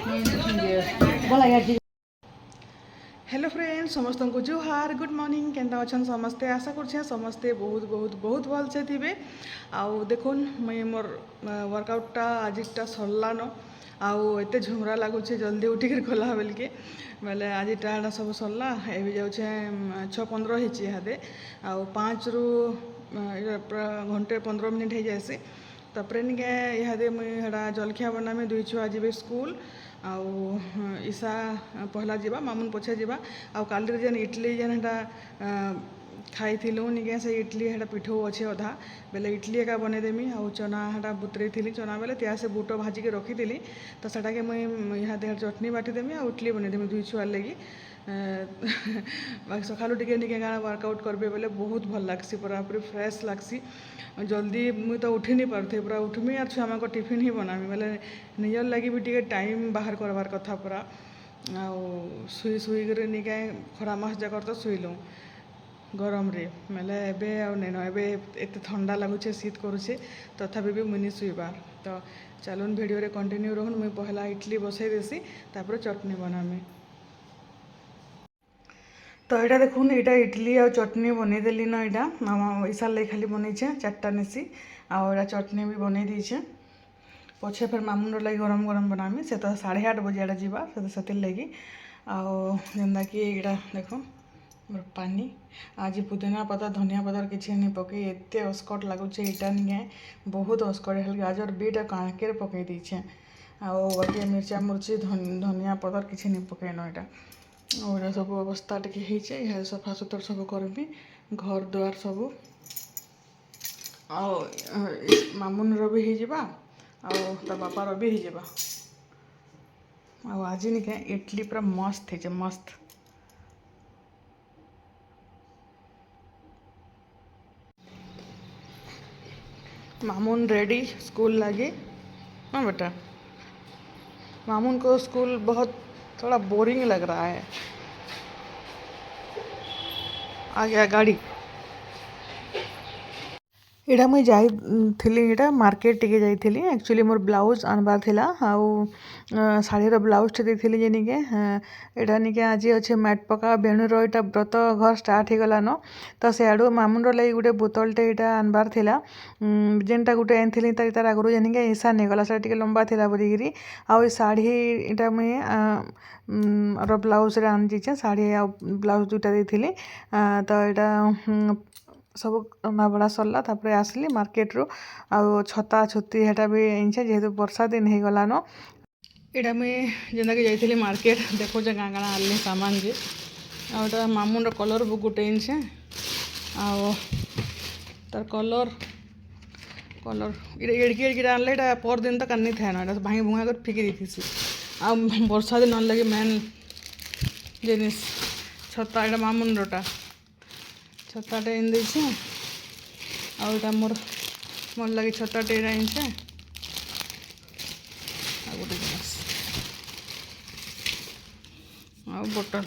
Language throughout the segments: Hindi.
हेलो फ्रेंड्स समस्त को जुहार गुड मॉर्निंग केंता अच्छन समस्ते आशा कर समस्ते बहुत बहुत बहुत भल से थे आउ देखुन मुई मोर वर्कआउटा आजटा सरलान आउ एत झुमरा लगुच जल्दी उठिक गला बेलके बोले आज टाटा सब सरला ए जाऊे 6:15 होती इहादे आउ 5 रु घंटे 15 मिनिट हो जाएसी तापर निके इहादे मुई हेड़ा जलखिया बनामी दुई छुआ जीवे स्कूल आउ ईशा पहला जावा मामुन पछे जावा आउ काली जेन इडली जेन हेटा खाई निके से इडली हेटा पिठो अच्छे अधा बेले इडली एका बनईदेमी आउ चना हेटा बुतरे थी चना बेले त्या से बुट भाजिके रखी तो सेटा के मुई इहादे चटनी बाटीदेमी आउ इडली बनईदेमी दुई छुआर लगी बाकी सकालू टिके निके गाना वर्कआउट करबे बोले बहुत भल लगसी पूरा पूरी फ्रेश लगसी जल्दी मुई तो उठी नहीं पारथी पूरा उठमी और छुआ को टिफिन ही बनामी बोले निजर लगी भी टिके टाइम बाहर करवार कथा पूरा आउ शुई शुई कर निके खरा मास जाकर तो शुईलु गरम रे मेले एबे आउ नहीं एबे एत ठंडा लगुचे शीत करुचे तथापि भी मुनि शुईबार तो चलुन वीडियो रे कंटिन्यू रहन मुई पहला इडली बसई देसी तापर चटनी बनामी तो यहाँ देखुन यहाँ इडली आ चटनी बनईदेली न यहाँ ईशार लगे खाली बनईचे 4टा नेसी आउ चटनी भी बनई दीचे पछे फिर मामुन लगे गरम गरम बनामी से तो 8:30 बजे आड़े जावा से लगी आउ जेनता कि यहाँ देख पानी आज पुदीना पतर धनिया पतर किसी नहीं पकई एत अस्कट लगुचे यहाँ नहीं बहुत अस्कट खाली गाजर बीट काणके पकई दीचे आउ बाकी मिर्चा मुर्ची धनिया पतर किसी नहीं पकईन यहाँ और सब अवस्था टे सफा सुतर सब करमी घर द्वार सब मामुन भी हो ता बापार भी हो आज निके इडली पूरा मस्त है मस्त मामुन रेडी स्कूल लगे हाँ बेटा मामुन को स्कूल बहुत थोड़ा बोरिंग लग रहा है आ गया गाड़ी इटा मुई जाइली इटा मार्केट टिके जाइली एक्चुअली मोर ब्लाउज आनबार थिला आउ शाढ़ीर ब्लाउज टे देइथिली जे निके इटा निके आज अच्छे मैट पका बेणुर इटा व्रत घर स्टार्ट हो गलान तो सियाड़ू मामुन लगी गोटे बोतलटे इटा आनबार थिला जेनटा गोटे आनी तार आगु जानिके ईशा नहीं गला टिके लंबा थिला बोलिकी आउ शाढ़ी इटा मुई ब्लाउज रे आनी जाइए शाढ़ी आ ब्लाउज दुटा देइथिली तो इटा सब बड़ा सरला तापर आसली मार्केट रू आउ छता छुती हेटा भी आनछे जेहेतु वर्षा दिन हो गलान इटा मुई जेनता कि जाइली मार्केट देखो जे गाँ गाँ आनली सामान जे आउटा मामुन कलर बुक गोटे आनछे आउ तार कलर एड़की एड़की आनले इटा पर दिन तक आनी थाए ना भांगी भुंगा कर फिकी दी आ वर्षा दिन लगे मेन जिनिस छता इटा मामुन रोटा छताटे इन देछे आउटा मोर लगे छताटे आनछे आ गोटे जिनिस आ बोतल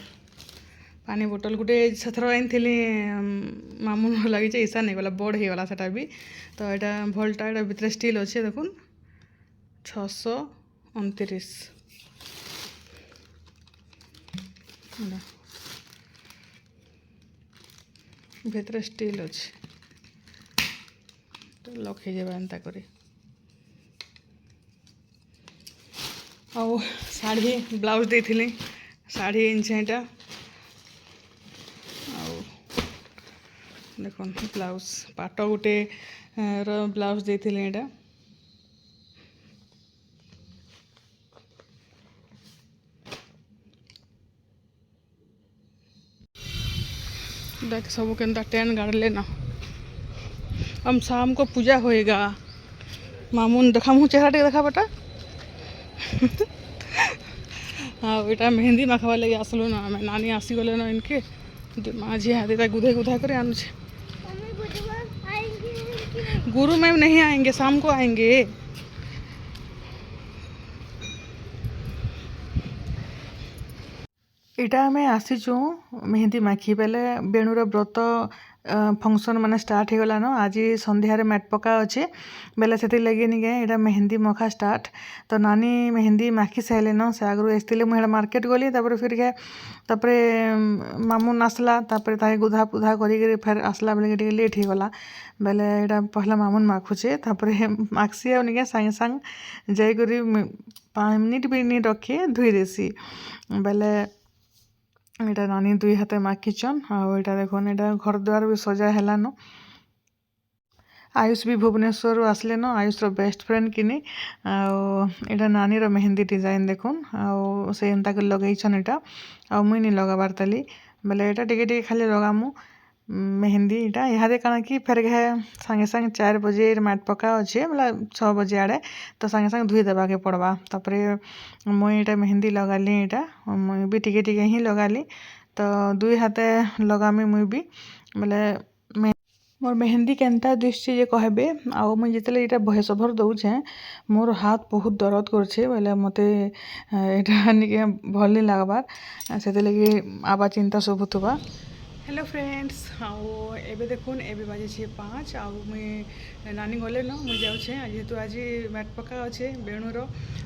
पानी बोतल गोटे सेथर आनी मामुन लगे ईशा नहीं गला बड़ हो गला सेटा भी तो यहाँ भलटा यहाँ भितर स्टील अच्छे देखुन 629 भितर स्टील अच्छे तो लक हो जाए एंता करी आउ शाढ़ी ब्लाउज देइथिली शाढ़ी आनछे इटा आउ देखुन ब्लाउज पाट गोटे ब्लाउज देइथिली इटा देख सब केनता टेन गाड़ लेना हम शाम को पूजा होएगा मामुन देखा मुँह चेहरा टे देखा बेटा हाँ बेटा मेहंदी माखवा लगे आसलु ना मैं नानी आसीगले ना इनके माझी हाथी गुधे गुधा कर आनुचे गुरु मैम नहीं आएंगे शाम को आएंगे इटा आम आसीचु मेहंदी माखी बेले बेणुर व्रत फंक्शन माने स्टार्ट हो गलान आज संध्यारे मैट पका अच्छे बेले से लगे निके इटा मेहंदी मखा स्टार्ट तो नानी मेहंदी माखी सारे से आगु आसते मुझे मार्केट गली फिर के मामून आसला ताके गुधा पुधा कर फिर आसला बेले लेट हो गला बेले यहाँ पहला मामून माखुचे माखसी आगे सागे सांग जाकर 5 मिनिट भी नहीं रखे धुई देसी बेले यहाँ नानी 2 हाथे माखिचन आटा देखन यहाँ घर द्वार भी सजा हेलान आयुष भी भुवनेश्वर आसले न आयुष बेस्ट फ्रेंड किनी आटा नानी मेहंदी डिजाइन देखुन से एंता कर लगेछन इटा आ मुई नहीं लगाबार ताली बेले यहाँ टिके खाली लगामु मेहंदी इटा यहाँ काଣା कि फेर घे सांगे सांगे 4 बजे मैट पका अच्छे मतलब 6 बजे आड़े तो सांगे सांगे धुई देवा के पड़वा तापरे मुई इटा मेहंदी लगाली इटा मुई भी टिके ही लगाली तो 2 हाथे लगामी मुई भी बोले मोर मेहंदी केनता दिशे जे कहबे आ मुई जितले इटा भॉइस ओवर दउछे मोर हाथ बहुत दर्द करछे बोले मते इटा निके भल नहीं लागबार सेते लगे आबा चिंता सब होतबा। हेलो फ्रेंड्स एबे देखुन एबे बाजे 5 मुई नानी गले न मुई जाऊे जेहेतु आज मैट पका अच्छे बेणुर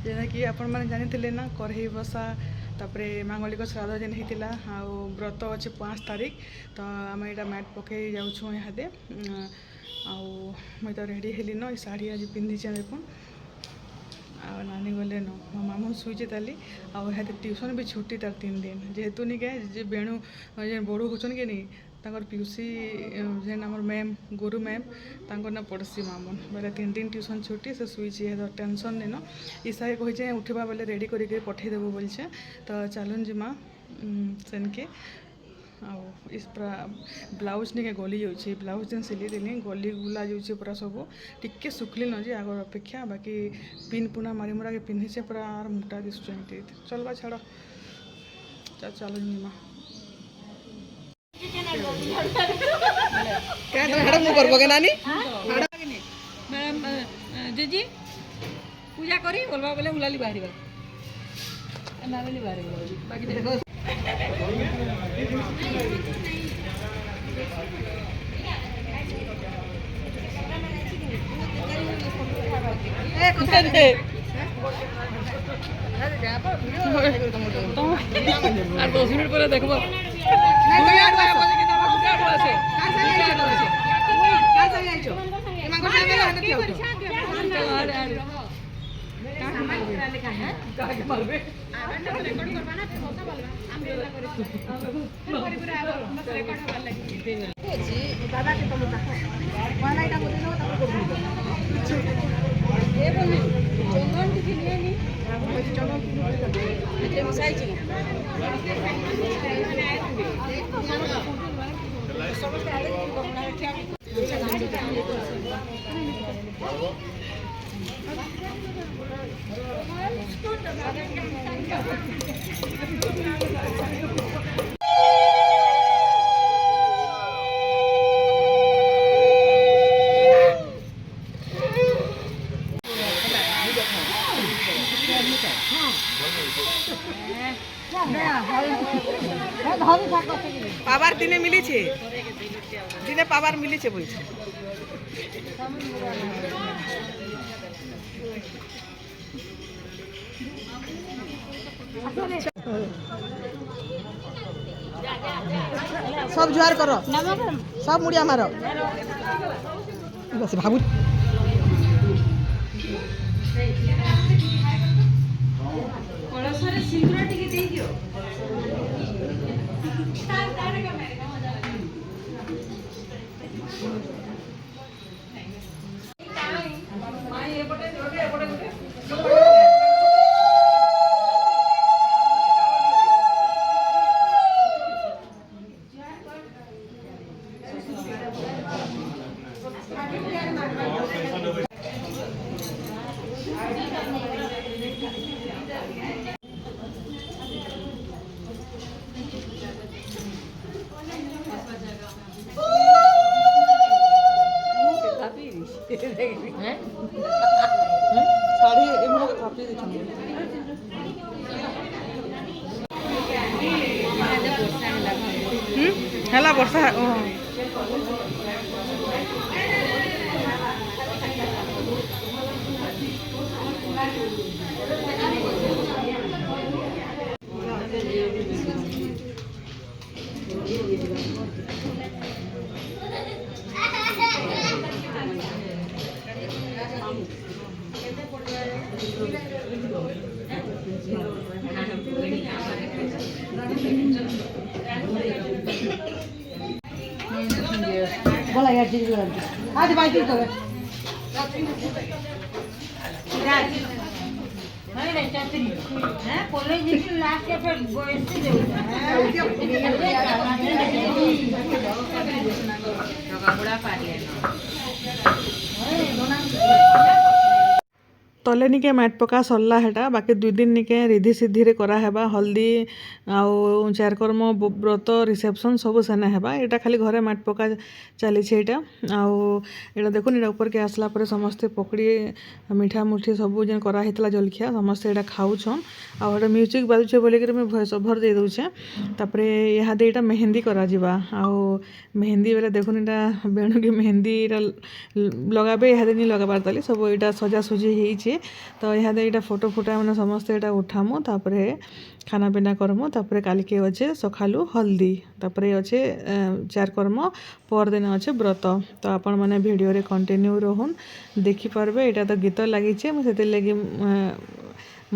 जेना कि आपण मैंने जानी ना कढ़ई बसा तापरे मांगलिक श्राद्ध जेन होता व्रत अच्छे 5 तारीख तो आम यहाँ मैट पकई जाऊँ यहाँ मुई तो रेडी हेली न शाढ़ी आज पिंधिचे देखुन नानी गले न मो मामू शुचे ताली यहाँ ट्यूशन भी छुट्टी तार 3 दिन जेहेतु निके जे बेणु जे बड़ू होचन के नहीं तांकर पिउसी जेन आमर मैम गुरु मैम तांकर ना पड़सी मामून बोले 3 दिन ट्यूशन छुट्टी से शुचे तो टेंशन नहीं न ईसा कहे उठवा बेले रेडी करके पठेदेबू बोलछे तो चलुन जिमा सेनके इस पूरा ब्लाउज नहीं गली जाऊँगी ब्लाउज दिन सिले देली गली गुला जाऊँगी पूरा सब टिके सुखली न जे आगर अपेक्षा बाकी पिन पुना मारी मुरा के पिंधिचे पूरा मोटा दिशु चलवा छाड़ चल निमा जीजी पूजा करी बोलवा बोले उलाली बाहरी बाकी আর 10 মিনিট পরে দেখবো পাবার দিনে মিলিছে দিনে পাবার মিলিছে বলছে সব জোয়ার করো সব মুড়িয়া মারো ভাবু কলসরে সিন্দুর টিকে দেই দিও ହେଲା ବର୍ଷା बोला यार चीज आज बाइक तो नहीं नहीं चाची हैं कॉलेज की लास्ट के फिर बॉयज से बड़ा पार्टी तले निके मैट पका सरला हेटा बाकी 2 दिन निके रिधि सिद्धि रे करा हेबा हल्दी आउ चारकर्म व्रत रिसेप्शन सब सेने हेबा एटा खाली घरे मैट पका चली छे एटा आउ एटा देखुन एटा ऊपर के आसला पर समस्त पकड़ी मीठा मुठी सब जेन करा हेतला जलखिया समस्त एटा खाउ छन आउ एटा म्यूजिक बाजुचे बोले के मैं वॉइस ओवर दे दउ छे तापरे यहाँ दे एटा मेहंदी करा जिबा आउ मेहंदी बेले देखुन एटा बेणु के मेहंदी एटा लगाबे यहाँ नहीं लगाबार ताली सब एटा सजा सुजी हेई छे तो यहाँ यहाँ फोटो फुटा मैंने समस्ते यहाँ उठामु तापरे खाना पीना करमु तापरे काल के अच्छे सकालू हल्दी तापरे अच्छे चारकर्म पर दिन अच्छे व्रत तो आपण मैंने वीडियो रे कंटिन्यू रहन देखी पारबे यहाँ तो गीत लगी मुझे लगी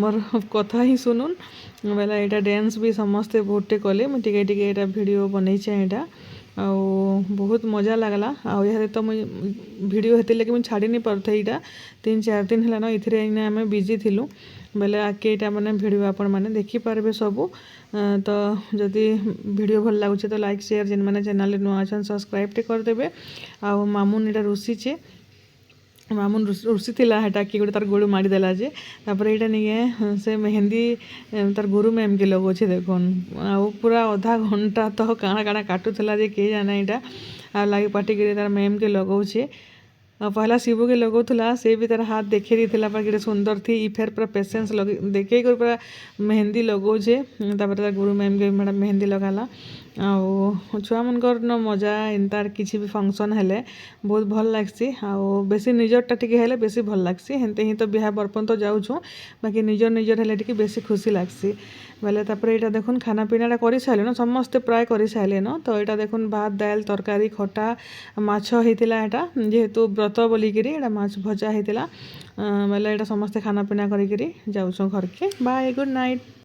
मोर कथा ही सुनुन बेला यहाँ डांस भी समस्ते बहुते कले मुझे टे यहाँ वीडियो बनई यहाँ आउ बहुत मजा लगला आउ यहाँ तो मुझे वीडियो हेते लगे मुझे छाड़ी नहीं पारथे यहाँ 3-4 दिन है ये आम बिजी थिलु बेले आके यहाँ मैंने वीडियो आपण मैंने देखिपारे सबू तो जदि वीडियो भल लगुचे तो लाइक शेयर जेन मैंने चैनल नुआ अच्छा सब्सक्राइब करदेवे आउ मामुन यहाँ रुषिचे मामुन रुषि थिला हेटा कि गोटे तार गोड़ मारिदेला जे तापर यहाँ नहीं से मेहंदी तार गुरु मैम के लगोचे देखन आउ पूरा आधा घंटा तो काଣା काଣା काटुला जे के जाना यहाँ आ लगे पाटी कर तार मैम के लगौचे पहला शिवू के लगौला से भी तार हाथ देखे दी पर सुंदर थी ई फेर पूरा पेसेंस लगे देखे पूरा मेहंदी लगौचे तापर तार गुरु मैम के मैडम मेहंदी लगाला आउ छुआ मनकर न मजा इनतार किसी भी फंक्शन हेले बहुत भल लगसी आउ बेसी निजरटा टिके हेले बेसी भल लगसी हेंते ही तो बिहा बरपन तो जाऊँ बाकी निजर निजर हेले टिके बेसी खुशी लगसी बेले तापर यहाँ देखुन खाना पीनाटा कर सारे न समस्ते प्राय कर सारे न तो यहाँ देखुन भात दाल तरकारी खटा माछ होता यहाँ जेहेतु व्रत बोलिकी यहाँ माछ भजा होता बेले यहाँ समस्ते खाना पीना करी जाऊँ घर के बाय गुड नाइट।